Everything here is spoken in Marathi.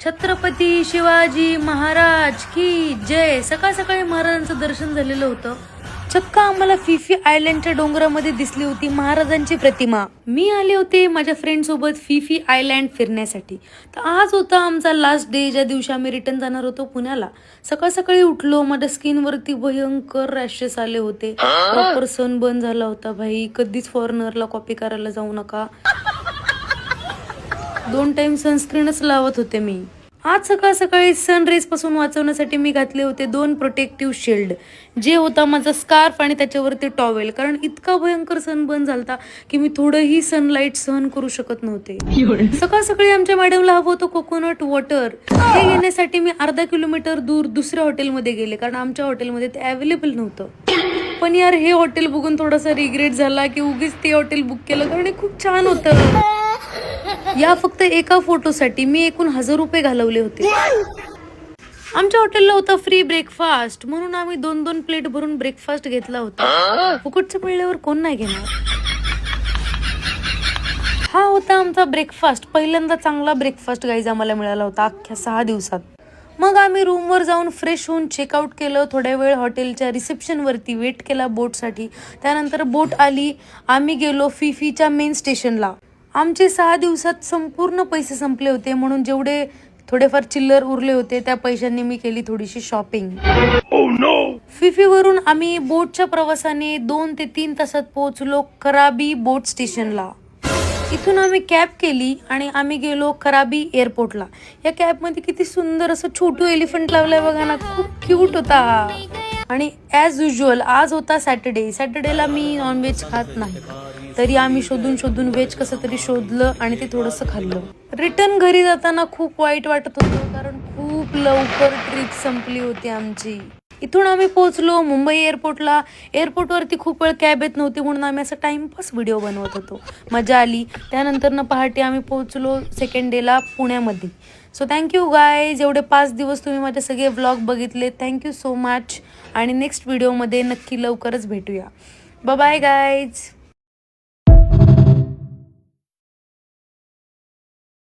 छत्रपती शिवाजी महाराज की जय. सकाळ सकाळी महाराजांचं दर्शन झालेलं होतं. चक्क आम्हाला फिफी आयलँडच्या डोंगरामध्ये दिसली होती महाराजांची प्रतिमा. मी आले होते माझ्या फ्रेंड सोबत फिफी आयलँड फिरण्यासाठी. तर आज होता आमचा लास्ट डे, ज्या दिवशी आम्ही रिटर्न जाणार होतो पुण्याला. सकाळ सकाळी उठलो, माझ्या स्किनवरती भयंकर रॅशेस आले होते. प्रॉपर सनबर्न झाला होता भाई. कधीच फॉरेनरला कॉपी करायला जाऊ नका. 2 टाइम सनस्क्रीनच लावत होते मी. आज सकाळ सकाळी सनरेज पासून वाचवण्यासाठी मी घातले होते 2 प्रोटेक्टिव्ह शिल्ड, जे होता माझा स्कार्फ आणि त्याच्यावरती टॉवेल. कारण इतका भयंकर सनबर्न झालता की मी थोडंही सनलाईट सहन करू शकत नव्हते. सकाळ सकाळी आमच्या मॅडमला हवं होतं कोकोनट वॉटर. हे घेण्यासाठी मी अर्धा किलोमीटर दूर दुसऱ्या हॉटेलमध्ये गेले, कारण आमच्या हॉटेलमध्ये ते अवेलेबल नव्हतं. पण यार, हे हॉटेल बघून थोडासा रिग्रेट झाला की उगीच ते हॉटेल बुक केलं, कारण हे खूप छान होतं. या फक्त एका फोटोसाठी मी एकूण 1000 रुपये घालवले होते. आमच्या हॉटेलला होता फ्री ब्रेकफास्ट, म्हणून आम्ही 2-2 प्लेट भरून ब्रेकफास्ट घेतला होता. फुकटचं मिळल्यावर कोण नाही घेणार. हा होता आमचा ब्रेकफास्ट. पहिल्यांदा चांगला ब्रेकफास्ट गाईज आम्हाला मिळाला होता अख्ख्या 6 दिवसात. मग आम्ही रूमवर जाऊन फ्रेश होऊन चेकआउट केलं. थोड्या वेळ हॉटेलच्या रिसेप्शनवरती वेट केला बोटसाठी. त्यानंतर बोट आली. आम्ही गेलो फिफीच्या मेन स्टेशनला. आमचे 6 दिवसात संपूर्ण पैसे संपले होते, म्हणून जेवढे थोडेफार चिल्लर उरले होते त्या पैशांनी मी केली थोडीशी शॉपिंग. फिफीवरून आम्ही बोटच्या प्रवासाने 2 ते 3 तासात पोहोचलो कराबी बोट स्टेशनला. इथून आम्ही कॅब केली आणि आम्ही गेलो कराबी एअरपोर्टला. या कॅबमध्ये किती सुंदर असं छोटू एलिफंट लावलंय बघा ना, खूप क्यूट होता. आणि ॲज युजल आज होता सॅटर्डे. सॅटर्डेला मी नॉनव्हेज खात नाही, तरी आम्ही शोधून व्हेज कसं तरी शोधलं आणि ते थोडंसं खाल्लं. रिटर्न घरी जाताना खूप वाईट वाटत होतं, कारण खूप लवकर ट्रिप संपली होती आमची. इथून आम्ही पोहोचलो मुंबई एअरपोर्टला. एअरपोर्टवरती खूप वेळ कॅब येत नव्हती, म्हणून आम्ही असं टाइमपास व्हिडिओ बनवत होतो. मजा आली. त्यानंतर पहाटे आम्ही पोहोचलो सेकंड डेला पुण्यामध्ये. सो थँक्यू गाईज, एवढे 5 दिवस तुम्ही माझे सगळे व्लॉग बघितले. Thank you so much. आणि नेक्स्ट व्हिडिओमध्ये नक्की लवकरच भेटूया. Bye bye guys.